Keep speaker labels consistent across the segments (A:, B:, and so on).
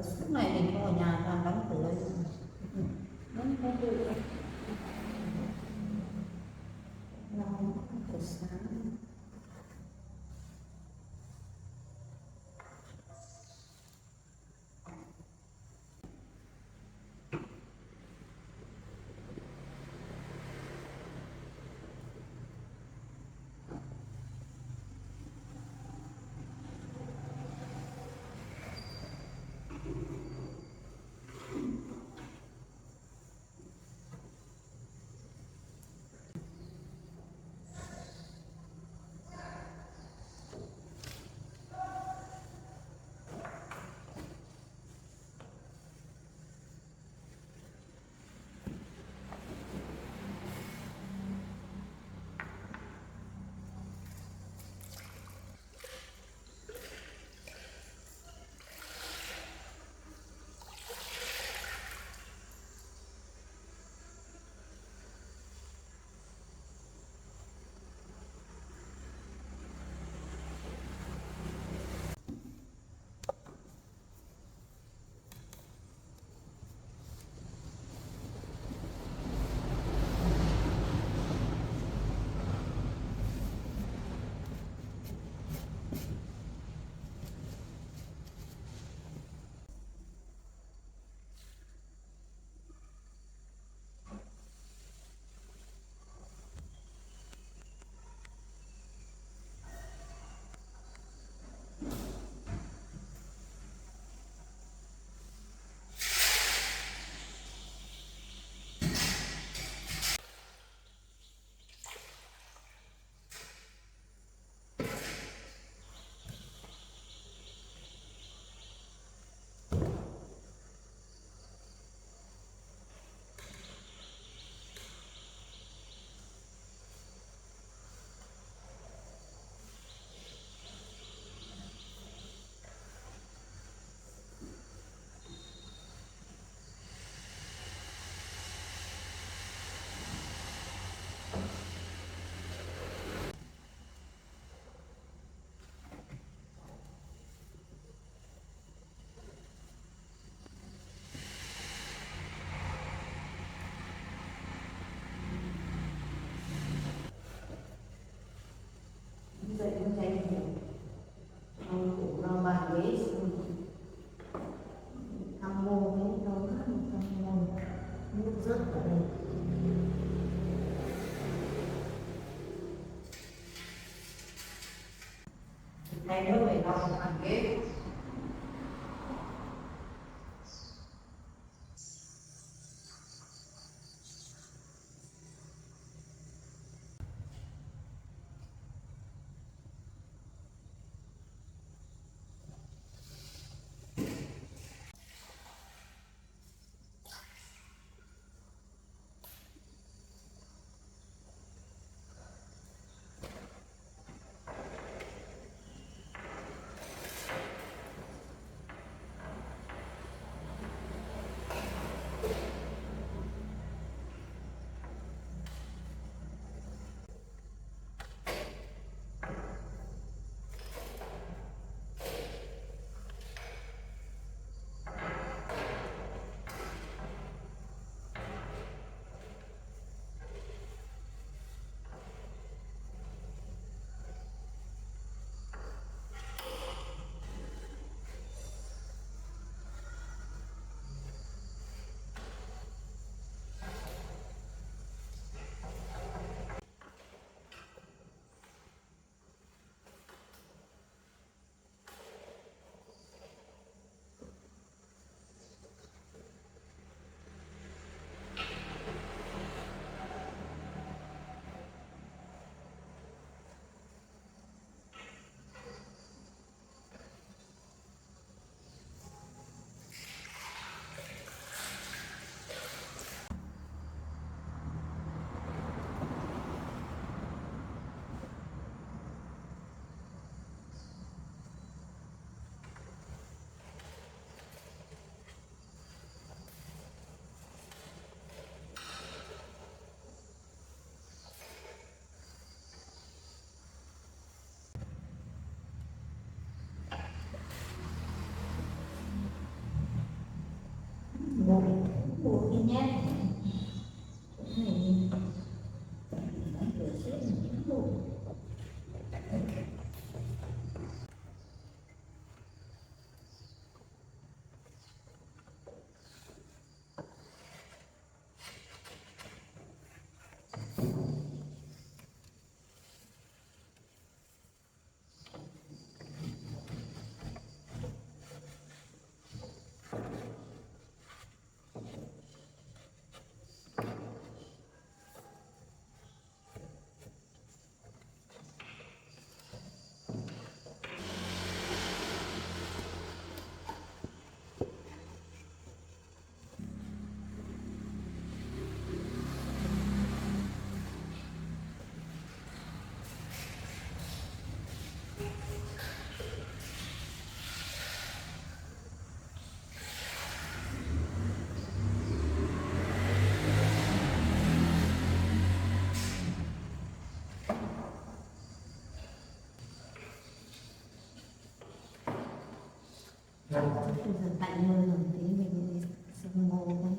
A: suốt ngày mình không ở nhà toàn đóng cửa. Đóng cửa. Đóng cửa sáng. Dậy không tranh thủ, không thủ lo bàn ghế thăm mô với đâu khác một thăm mô nước rớt ở đây. Thay nữa về lo bàn ghế. dần tạnh hơn rồi tí mình sương mù thôi.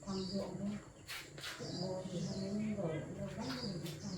A: Con ruộng đấy, ruộng thì nó đến rồi, nó bắt rồi thì xong.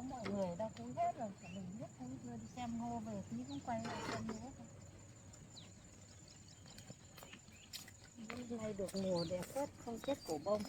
A: Mọi người đâu cũng hết rồi, cả mình hết thôi, đưa đi xem ngô về tí cũng quay lại xem nữa. Hôm nay được mùa đẹp phết, không chết cổ bông.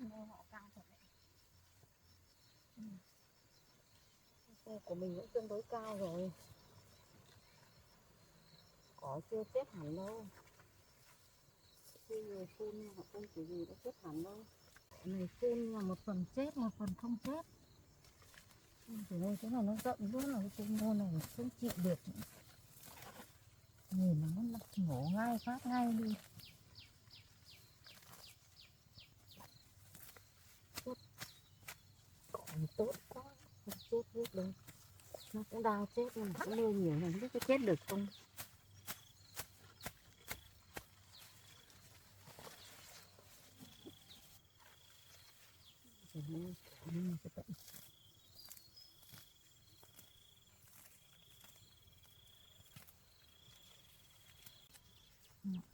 A: Ngô họ cao thật đấy. Cây của mình cũng tương đối cao rồi. Cỏ chưa chết hẳn đâu. Khi người phun họ không chỉ gì đã chết hẳn đâu. này phun là một phần chết, một phần không chết. Từ đây cái này nó rộng rất là cái ngô này không chịu được nữa. Nhìn nó nổ ngay phát ngay đi. Còn tốt quá, không chết hết đâu. Nó cũng đang chết nhưng mà cũng nuôi nhiều này không biết có chết được không.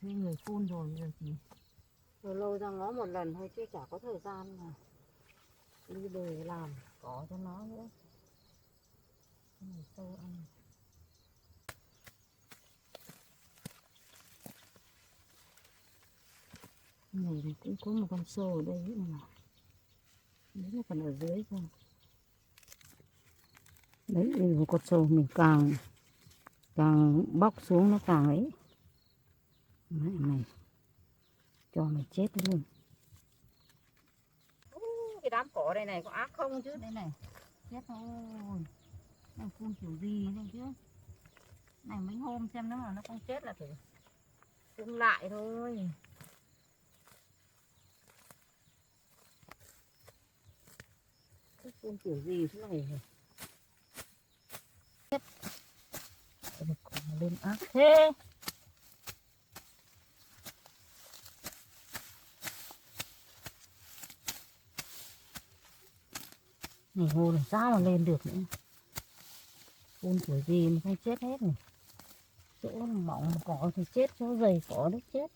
A: Thuê người phun rồi thì lâu lâu ra ngó một lần thôi chứ chả có thời gian mà đi về làm cỏ cho nó nữa. Cái này sâu ăn. Cái này thì cũng có một con sâu ở đây nữa mà. Đấy là còn ở dưới không. Đấy một con sâu mình càng bóc xuống nó càng ấy. Đấy, này cho mày chết luôn. Cái đám cỏ đây này có ác không chứ. Đây này chết thôi. Này phun kiểu gì đây chứ. Này mấy hôm xem nếu mà nó không chết là phải phun lại thôi. Cái phun kiểu gì thế này. Chết. Lên ác thế. Này hồ làm sao mà lên được nữa. Phun kiểu gì mà không chết hết này. Chỗ mỏng cỏ thì chết, chỗ dày cỏ đấy chết.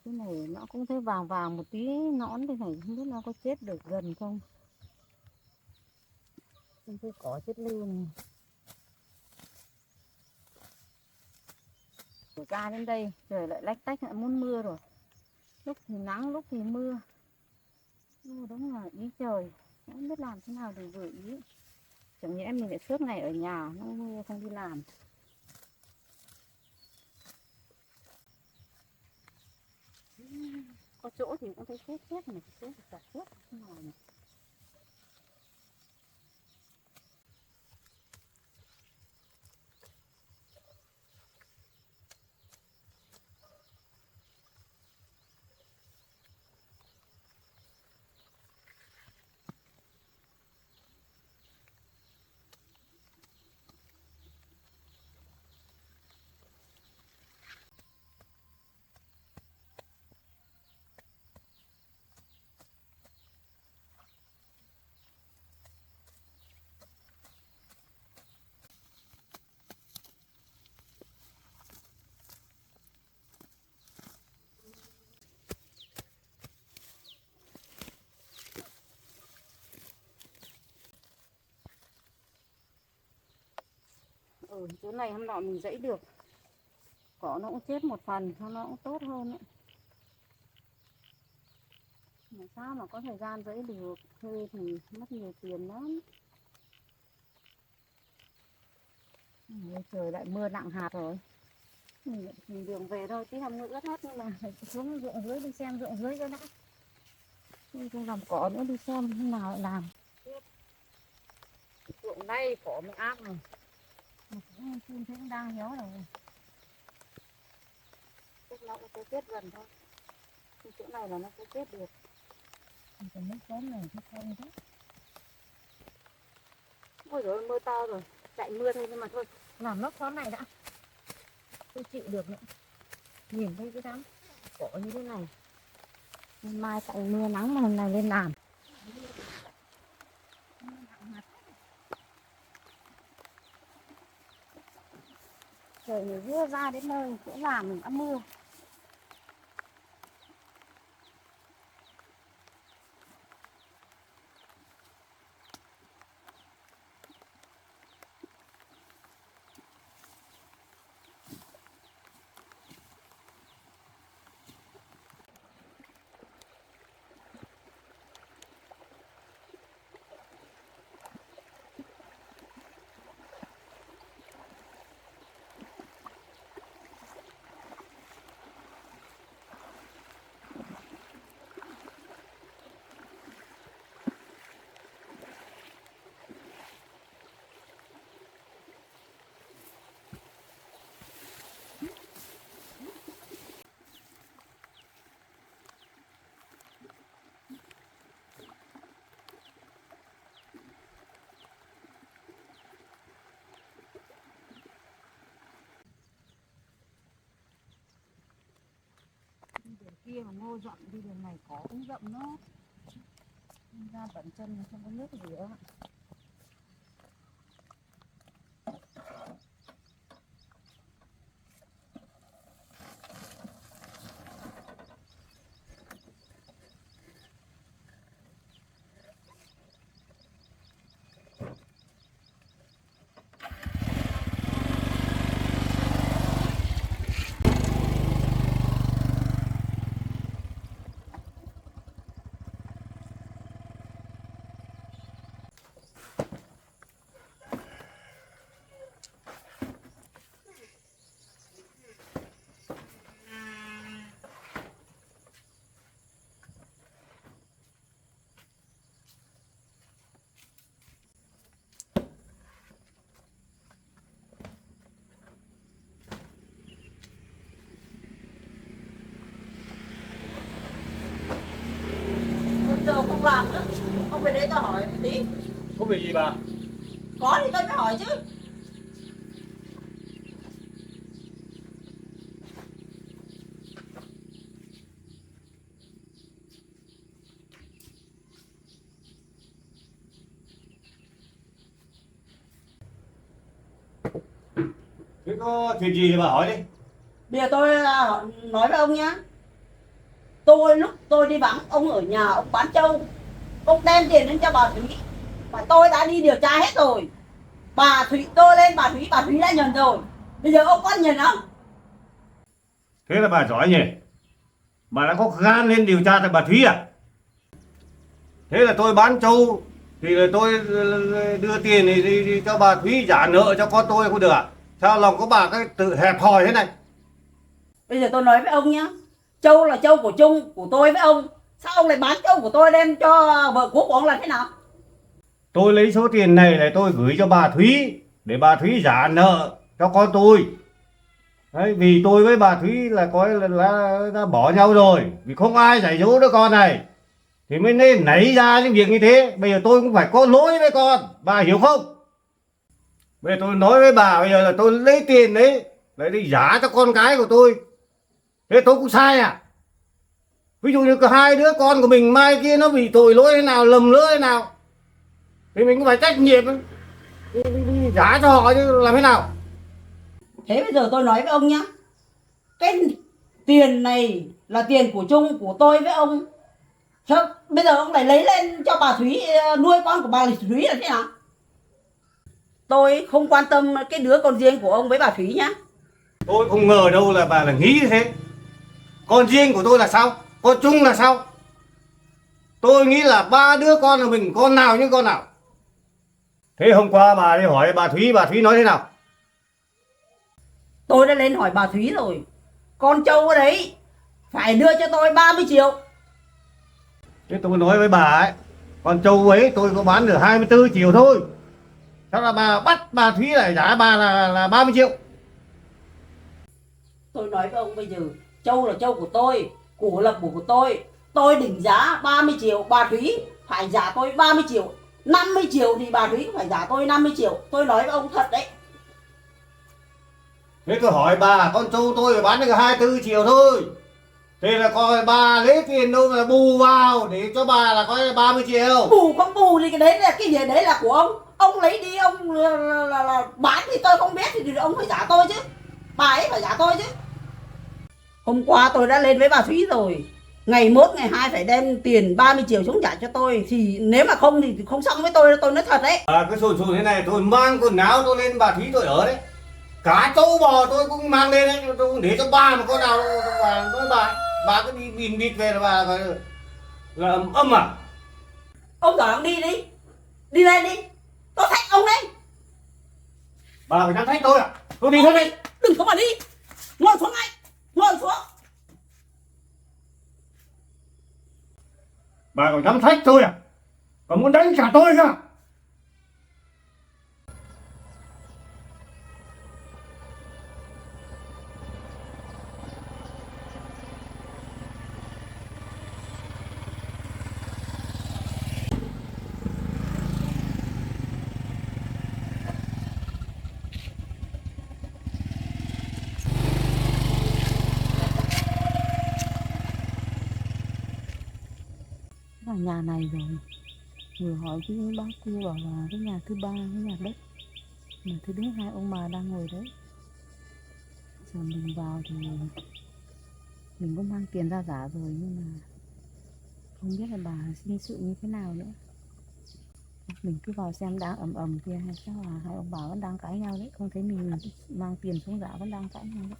A: Cái này nó cũng thấy vàng vàng một tí nõn thế này, không biết nó có chết được gần không. Không thấy cỏ chết luôn. Ra đến đây trời lại lách tách lại muốn mưa rồi. Lúc thì nắng lúc thì mưa. Đúng là ý trời. Không biết làm thế nào để vừa ý. Chẳng nhẽ mình lại suốt ngày ở nhà nó mưa không đi làm. Có chỗ thì cũng thấy chết chết mà chỗ thì chả chết thế nào này. Ở chỗ này hôm nọ mình dẫy được. Cỏ nó cũng chết một phần, nó cũng tốt hơn ấy. Mà sao mà có thời gian dẫy được, thuê thì mất nhiều tiền lắm. Trời lại mưa nặng hạt rồi. Mình đường về thôi, tí hôm nữa ướt hết nhưng mà phải xuống ruộng dưới đi xem ruộng dưới cho đã. Không làm cỏ nữa đi xem thế nào lại làm. Ruộng đây cỏ mới ác này. Phun thấy cũng đang héo rồi. Chắc nó cũng sẽ chết dần thôi. Cái chỗ này là nó sẽ chết được. Mình cần nước sớm này chứ không thế. Ôi giời ơi, mưa to rồi. Chạy mưa thôi nhưng mà thôi. Làm nốt khóm này đã. Không chịu được nữa. Nhìn thấy cái đám cỏ như thế này. Mai tại mưa nắng mà hôm nay lên làm. Trời này vừa ra đến nơi chỗ làm mình đã mưa. kia mà Ngô dọn đi đường này có cũng rộng nó ra tận chân không có nước gì nữa. Giờ không làm nữa, ông về đây tao hỏi tí.
B: Có việc gì bà?
A: Có thì tôi mới hỏi chứ.
B: Thế có chuyện gì thì bà hỏi đi.
A: Bây giờ tôi nói với ông nhá. Tôi lúc tôi đi vắng, ông ở nhà ông bán trâu, ông đem tiền đến cho bà Thúy. Mà tôi đã đi điều tra hết rồi. Bà Thúy, tôi lên bà Thúy đã nhận rồi. Bây giờ ông có nhận không?
B: Thế là bà giỏi nhỉ? Bà đã có gan lên điều tra tại bà Thúy à? Thế là tôi bán trâu thì là tôi đưa tiền đi cho bà Thúy trả nợ cho con tôi không được à? Sao lòng có bà cái tự hẹp hòi thế này?
A: Bây giờ tôi nói với ông nhá. Trâu là trâu của chung, của tôi với ông. Sao ông lại bán trâu của tôi đem cho vợ cũ của ông là thế nào?
B: Tôi lấy số tiền này là tôi gửi cho bà Thúy để bà Thúy trả nợ cho con tôi. Đấy, vì tôi với bà Thúy là coi là bỏ nhau rồi, vì không ai dạy dỗ đứa con này thì mới nên nảy ra những việc như thế. Bây giờ tôi cũng phải có lỗi với con, bà hiểu không? Bây giờ tôi nói với bà, bây giờ là tôi lấy tiền đấy để đi trả cho con cái của tôi, thế tôi cũng sai à? Ví dụ như cả hai đứa con của mình mai kia nó bị tội lỗi thế nào, lầm lỡ thế nào thì mình cũng phải trách nhiệm đi trả cho họ chứ làm thế nào.
A: Thế bây giờ tôi nói với ông nhá. Cái tiền này là tiền của chung, của tôi với ông. Sao bây giờ ông lại lấy lên cho bà Thúy nuôi con của bà Thúy là thế nào? Tôi không quan tâm cái đứa con riêng của ông với bà Thúy nhá.
B: Tôi không ngờ đâu là bà là nghĩ như thế. Con riêng của tôi là sao? Con chung là sao? Tôi nghĩ là ba đứa con của mình con nào như con nào. Thế hôm qua bà đi hỏi bà Thúy nói thế nào?
A: Tôi đã lên hỏi bà Thúy rồi. Con trâu ở đấy phải đưa cho tôi 30 triệu.
B: Thế tôi nói với bà ấy, con trâu ấy tôi có bán được 24 triệu thôi. Sao là bà bắt bà Thúy lại trả bà là 30 triệu?
A: Tôi nói với ông bây giờ, trâu là trâu của tôi, củ là củ của tôi. Tôi định giá 30 triệu, bà Thúy phải trả tôi 30 triệu. 50 triệu thì bà Thúy phải trả tôi 50 triệu. Tôi nói với ông thật đấy.
B: Thế tôi hỏi bà, con trâu tôi bán được 24 triệu thôi. Thế là coi bà lấy tiền đâu mà bù vào để cho bà là coi 30 triệu.
A: Bù không bù thì cái đấy là cái gì đấy là của ông. Ông lấy đi ông là bán thì tôi không biết thì ông phải trả tôi chứ. Bà ấy phải trả tôi chứ. Hôm qua tôi đã lên với bà Thúy rồi. Ngày mốt ngày hai phải đem tiền 30 triệu xuống trả cho tôi. Thì nếu mà không thì không xong với tôi nói thật đấy.
B: Cái sồn sồn thế này tôi mang quần áo tôi lên bà Thúy tôi ở đấy. Cả trâu bò tôi cũng mang lên đấy, tôi để cho bà mà con nào bà cứ đi bìm bịt về là bà là âm à?
A: Ông giỏi ông đi đi. Đi lên đi. Tôi thách ông đấy.
B: Bà phải dám thách tôi à? Tôi đi thôi đi.
A: Đừng có mà đi. Ngồi xuống ngay. Ngồi xuống.
B: Bà còn dám thách tôi à? Còn muốn đánh trả tôi cơ?
A: nhà này rồi. Vừa hỏi cái bác kia bảo là cái nhà thứ ba, cái nhà đất. Nhà thứ đấy hai ông bà đang ngồi đấy. Giờ mình vào thì mình cũng mang tiền ra giả rồi, nhưng mà không biết là bà sinh sự như thế nào nữa. Mình cứ vào xem đang ầm ầm kia hay chắc là hai ông bà vẫn đang cãi nhau đấy. Không thấy mình mang tiền xuống giả vẫn đang cãi nhau đấy.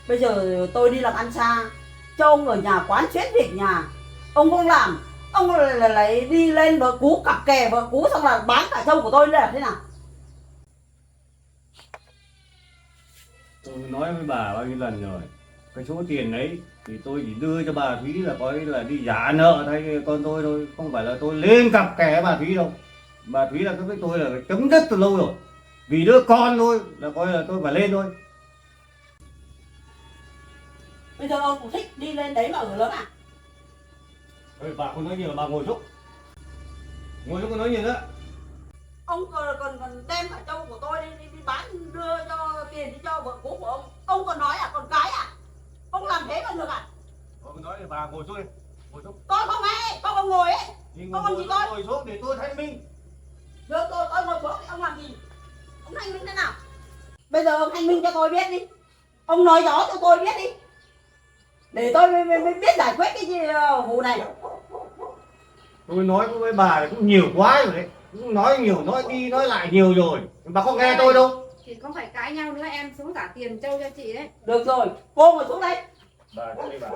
C: Bây giờ tôi đi làm ăn xa, cho ông ở nhà quán chết việc nhà, ông không làm, ông lại đi lên vợ cú cặp kè vợ cú xong là bán cả trâu của tôi là thế nào?
B: Tôi nói với bà bao nhiêu lần rồi, cái số tiền đấy thì tôi chỉ đưa cho bà Thúy là coi là đi trả nợ thay con tôi thôi, không phải là tôi lên cặp kè bà Thúy đâu. Bà Thúy là với tôi là chấm dứt từ lâu rồi, vì đứa con thôi là coi là tôi phải lên thôi.
C: Bây giờ ông cũng thích đi lên đấy mà ở lớn à?
B: Ê, bà không nói nhiều, bà ngồi xuống, ngồi xuống, có nói nhiều nữa.
C: Ông còn đem cả trâu của tôi đi bán đưa cho tiền đi cho vợ cũ của ông còn nói à, còn cái à? Ông làm thế mà được à?
B: Ông nói thì bà ngồi xuống đi, ngồi xuống.
C: Tôi không nghe, tôi không ngồi ấy.
B: Thì
C: Ông làm gì tôi?
B: ngồi xuống để tôi thanh minh.
C: Được tôi ngồi xuống, ông làm gì? Ông thanh minh thế nào? Bây giờ ông thanh minh cho tôi biết đi. Ông nói rõ cho tôi biết đi. Để tôi mới biết giải quyết cái gì vụ này.
B: Tôi nói với bà thì cũng nhiều quá rồi đấy, cũng nói nhiều, nói đi nói lại nhiều rồi, bà không nghe tôi đâu.
D: Chị không phải cãi nhau nữa, em xuống trả tiền trâu cho chị đấy.
C: Được rồi, cô ngồi xuống đây.
B: Bà xuống đây bà.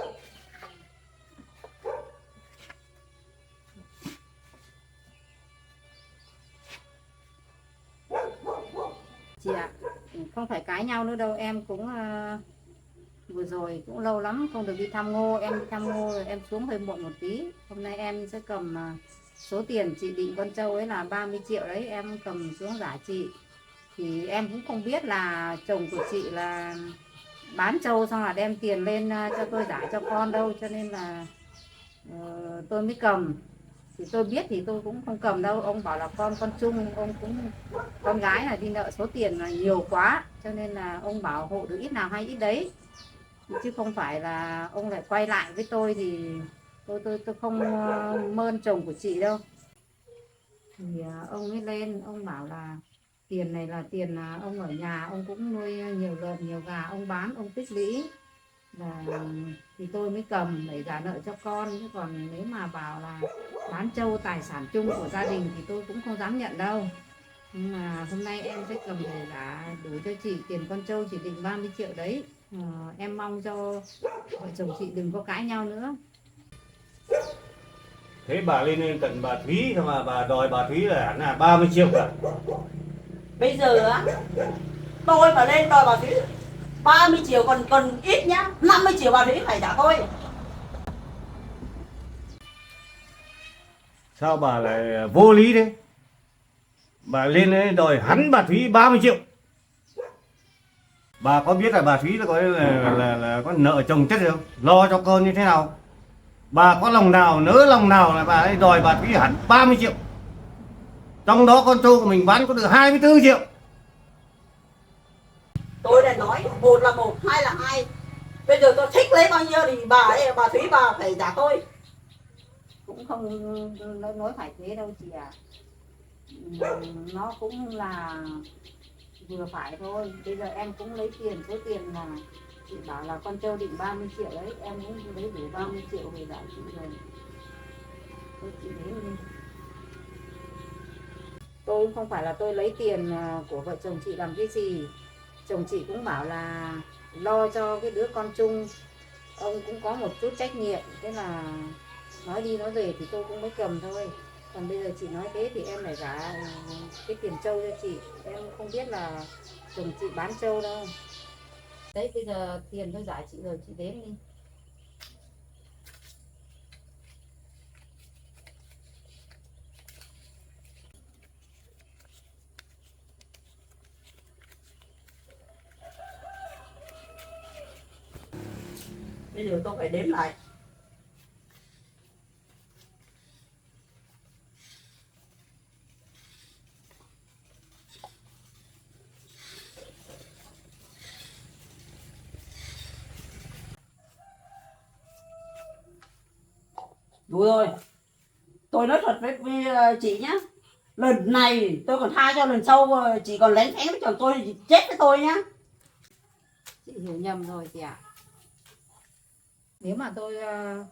D: Chị ạ, không phải cãi nhau nữa đâu, em cũng vừa rồi cũng lâu lắm không được đi thăm ngô, em đi thăm ngô rồi em xuống hơi muộn một tí. Hôm nay em sẽ cầm số tiền chị định con trâu ấy là 30 triệu đấy, em cầm xuống giả chị. Thì em cũng không biết là chồng của chị là bán trâu xong là đem tiền lên cho tôi giả cho con đâu, cho nên là tôi mới cầm. Thì tôi biết thì tôi cũng không cầm đâu, ông bảo là con chung, ông cũng con gái là đi nợ số tiền là nhiều quá, cho nên là ông bảo hộ được ít nào hay ít đấy, chứ không phải là ông lại quay lại với tôi thì tôi không mơn chồng của chị đâu. Thì ông ấy lên ông bảo là tiền này là tiền ông ở nhà ông cũng nuôi nhiều lợn nhiều gà, ông bán ông tích lũy là thì tôi mới cầm để trả nợ cho con, chứ còn nếu mà bảo là bán trâu tài sản chung của gia đình thì tôi cũng không dám nhận đâu. Nhưng mà hôm nay em sẽ cầm để trả đủ cho chị tiền con trâu chỉ định 30 triệu đấy. Em mong cho vợ chồng chị đừng có cãi nhau nữa.
B: Thế bà lên tận bà Thúy thôi mà bà đòi bà Thúy là hẳn là 30 triệu cả.
C: Bây giờ á, tôi mà lên đòi bà Thúy 30 triệu còn ít nhá, 50 triệu bà Thúy phải trả tôi.
B: Sao bà lại vô lý thế? Bà lên đấy đòi hắn bà Thúy 30 triệu. Bà có biết là bà Thúy là có nợ chồng chất không? Lo cho con như thế nào? Bà có lòng nào, nỡ lòng nào là bà ấy đòi bà Thúy hẳn 30 triệu. Trong đó con trâu của mình bán có được 24 triệu.
C: Tôi đã nói một là một, hai là hai. Bây giờ tôi thích lấy bao nhiêu thì bà Thúy bà phải trả tôi.
D: Cũng không nói phải thế đâu chị ạ. Nó cũng là vừa phải thôi. Bây giờ em cũng lấy tiền, số tiền là chị bảo là con trâu định 30 triệu đấy, em cũng lấy đủ 30 triệu về trả chị rồi. Thôi chị đến đi. Tôi không phải là tôi lấy tiền của vợ chồng chị làm cái gì. Chồng chị cũng bảo là lo cho cái đứa con chung, ông cũng có một chút trách nhiệm, thế là nói đi nói về thì tôi cũng mới cầm thôi. Còn bây giờ chị nói thế thì em phải trả cái tiền trâu cho chị, em không biết là chồng chị bán trâu đâu. Đấy, bây giờ tiền tôi trả chị rồi, chị đếm đi.
C: Bây giờ tôi phải đếm lại. Đủ rồi. Tôi nói thật với chị nhá. Lần này tôi còn tha cho lần sau chị còn lén phén với chồng tôi thì chết với tôi nhá.
D: Chị hiểu nhầm rồi chị ạ. Nếu mà tôi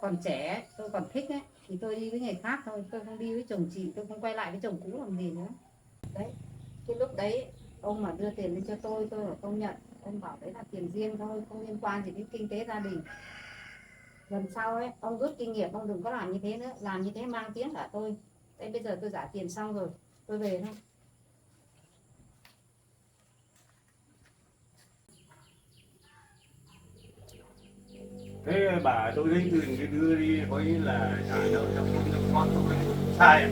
D: còn trẻ, tôi còn thích ấy, thì tôi đi với người khác thôi, tôi không đi với chồng chị, tôi không quay lại với chồng cũ làm gì nữa. Đấy, cái lúc đấy ông mà đưa tiền lên cho tôi ở công nhận, ông bảo đấy là tiền riêng thôi, không liên quan gì đến kinh tế gia đình. Lần sau ấy, ông rút kinh nghiệm, ông đừng có làm như thế nữa, làm như thế mang tiếng cả tôi. Thế bây giờ tôi trả tiền xong rồi, tôi về thôi.
B: Thế bà tôi lấy tiền cái đưa đi coi như là trả nợ cho con tôi sai à?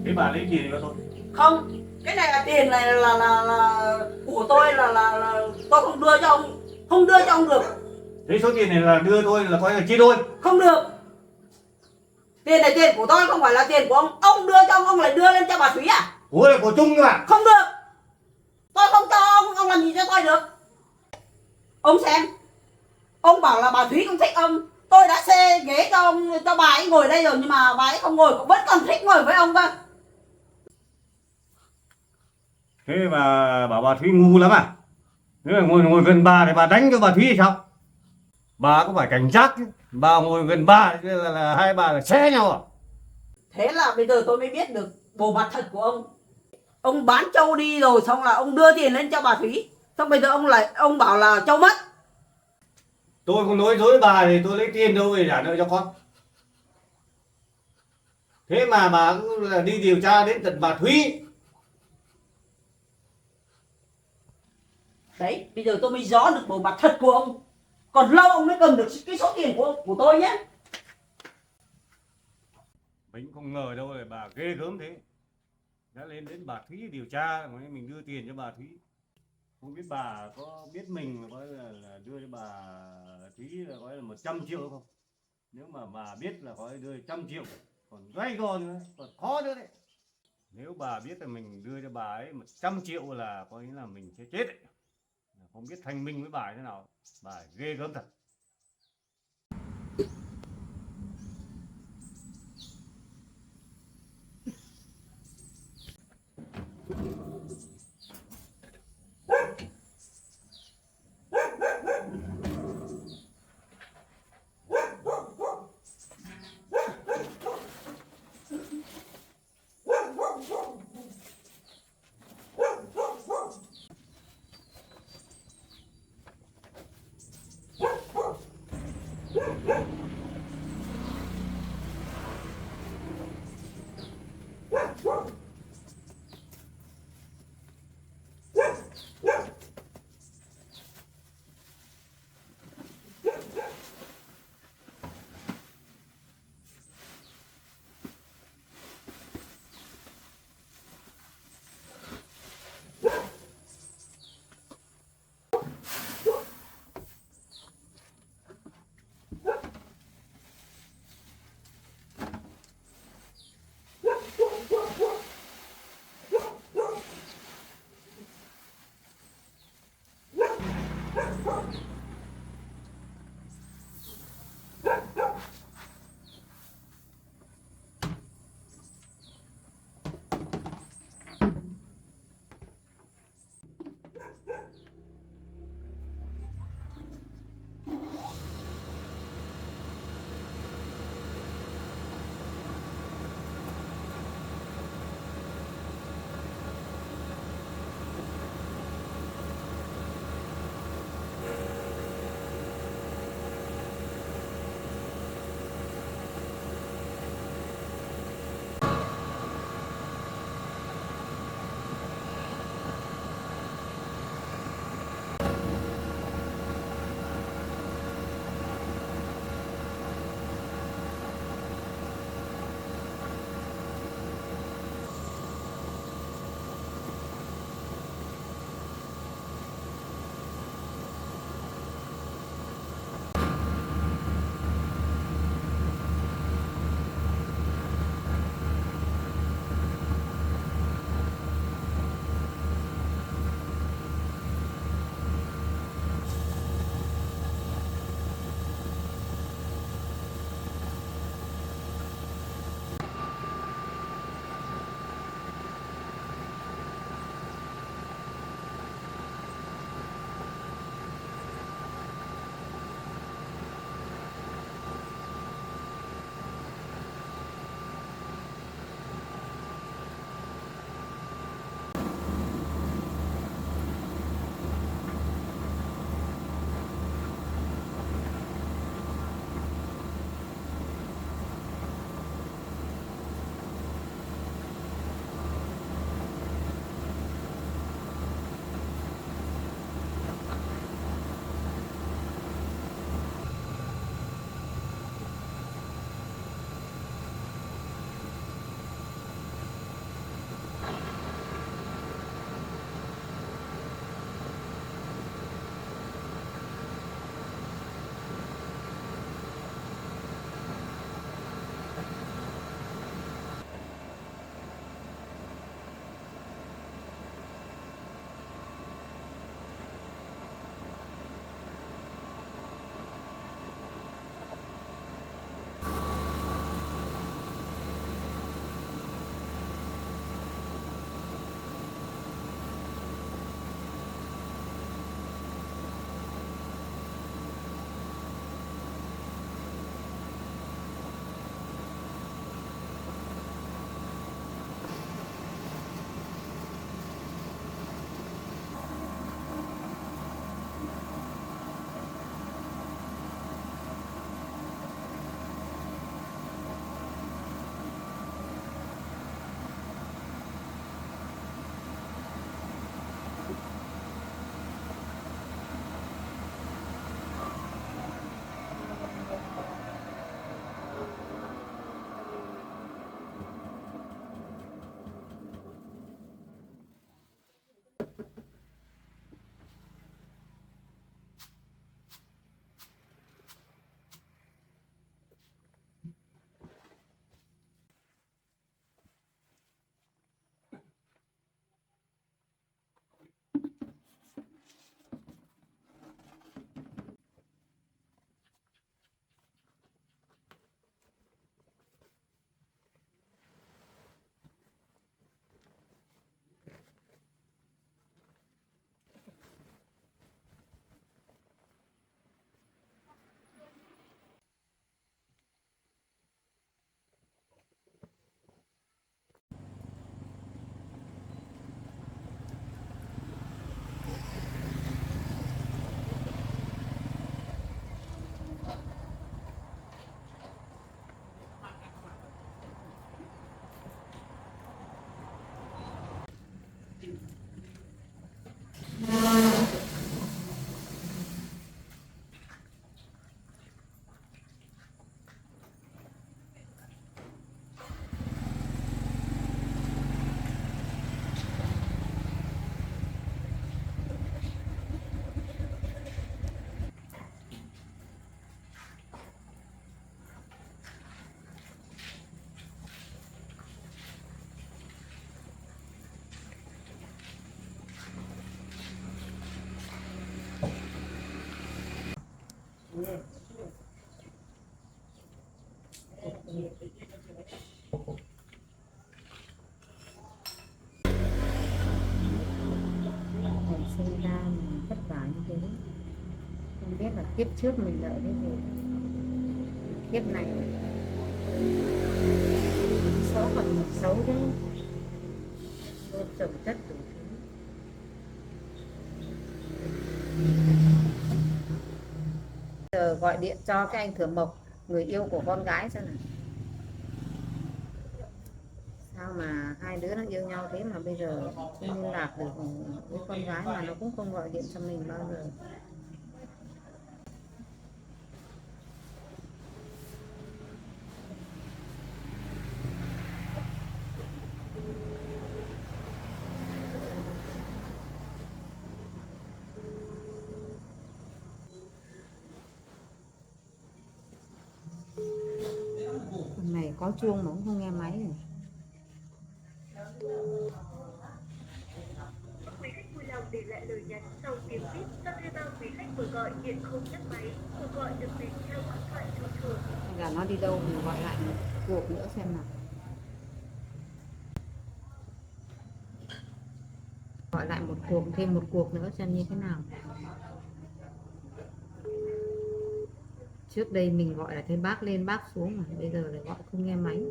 B: Thế bà lấy tiền cho tôi.
C: Không, cái này là tiền này là của tôi là tôi không đưa cho ông, không đưa cho ông được.
B: Thế số tiền này là đưa tôi là coi là chia đôi.
C: Không được. Tiền này tiền của tôi không phải là tiền của ông. Ông đưa cho ông lại đưa lên cho bà Thúy à?
B: Ủa là của chung mà.
C: Không được. Tôi không cho ông làm gì cho tôi được. Ông xem. Ông bảo là bà Thúy không thích ông. Tôi đã xê ghế cho ông, cho bà ấy ngồi đây rồi nhưng mà bà ấy không ngồi, cũng vẫn còn thích ngồi với ông cơ.
B: Thế mà bảo bà Thúy ngu lắm à? Nếu mà ngồi gần bà thì bà đánh cho bà Thúy thì sao? Bà cũng phải cảnh giác chứ. Bà ngồi gần bà là hai bà là xé nhau à?
C: Thế là bây giờ tôi mới biết được bộ mặt thật của ông. Ông bán trâu đi rồi xong là ông đưa tiền lên cho bà Thúy. Xong bây giờ ông bảo là trâu mất.
B: Tôi không nói dối bà thì tôi lấy tiền đâu để trả nợ cho con. Thế mà bà cứ là đi điều tra đến tận bà Thúy.
C: Đấy, bây giờ tôi mới rõ được bộ mặt thật của ông. Còn lâu ông mới cầm được cái số tiền của tôi nhé.
B: Mình không ngờ đâu là bà ghê gớm thế. Đã lên đến bà Thúy điều tra mình đưa tiền cho bà Thúy. Không biết bà có biết mình là có là đưa cho bà Thúy là có là 100 triệu không? Nếu mà bà biết là có đưa 100 triệu, còn gay go nữa, còn khó nữa đấy. Nếu bà biết là mình đưa cho bà ấy 100 triệu là có nghĩa là mình sẽ chết đấy. Không biết thanh minh với bà ấy thế nào. Bà ấy ghê gớm thật.
D: Mình sinh ra mình vất vả như thế, không biết là kiếp trước mình đợi cái gì, kiếp này số phận một xấu đấy, vô trồng chất đủ thứ. Giờ gọi điện cho cái anh Thượng Mộc, người yêu của con gái xem nào. Sao mà hai đứa nó yêu nhau thế mà bây giờ không liên lạc được với con gái, mà nó cũng không gọi điện cho mình bao giờ. Hôm này có chuông mà cũng không nghe máy rồi.
E: Quý khách vui lòng để lại lời nhắn sau tiếng bíp do thuê bao quý khách vừa gọi hiện không nhấc máy. Cuộc gọi được dành theo điện thoại thông thường.
D: Hay là nó đi đâu thì gọi lại một cuộc nữa xem nào. Gọi lại một cuộc, thêm một cuộc nữa xem như thế nào. Trước đây mình gọi là thấy bác lên bác xuống, mà bây giờ lại gọi không nghe máy.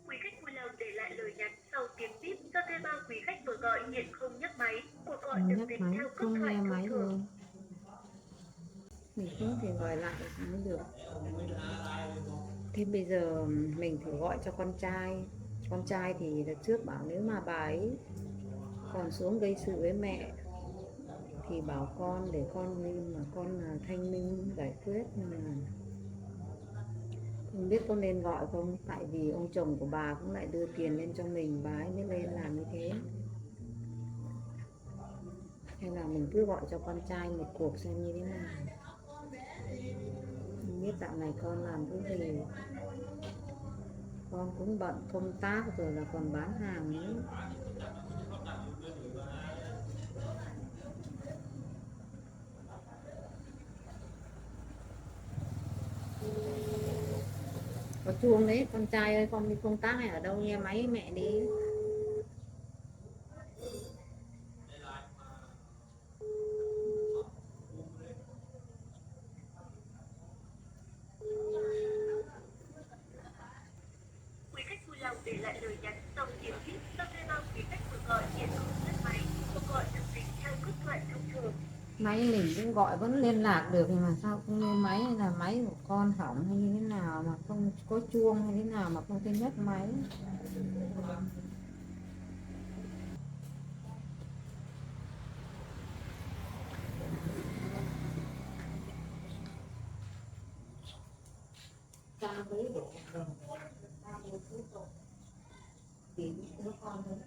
E: Quý khách vui lòng để lại lời nhắn sau tiếng bíp do thuê bao quý khách vừa gọi hiện không nhấc máy. Cuộc gọi
D: Không
E: được
D: nhấc
E: dành
D: máy,
E: theo điện
D: không
E: thoại
D: nghe máy
E: thông thường.
D: rồi. Mình cũng thể gọi lại mới được. Thế bây giờ mình thử gọi cho con trai. Con trai thì đợt trước bảo nếu mà bà ấy còn xuống gây sự với mẹ thì bảo con để con lên, mà con là thanh minh giải quyết. Nhưng mà không biết có nên gọi không, tại vì ông chồng của bà cũng lại đưa tiền lên cho mình, bà ấy mới lên làm như thế. Hay là mình cứ gọi cho con trai một cuộc xem như thế nào. Không biết dạo này con làm cái gì, con cũng bận công tác rồi là còn bán hàng nữa. Có chuông đấy, con trai ơi, con đi công tác hay ở đâu, nghe máy mẹ đi.
E: Quý khách vui lòng để lại lời nhắn sau tiếng bíp do thuê bao quý khách vừa gọi hiện không nhấc máy. Cuộc gọi được dành theo điện thoại thông thường.
D: Máy mình cũng gọi vẫn liên lạc được nhưng mà sao không lên máy, hay là máy của con hỏng hay như thế nào mà không có chuông hay thế nào mà không thấy nhấc máy. Ra với đổ đồng ra với phút thì đứa con thôi.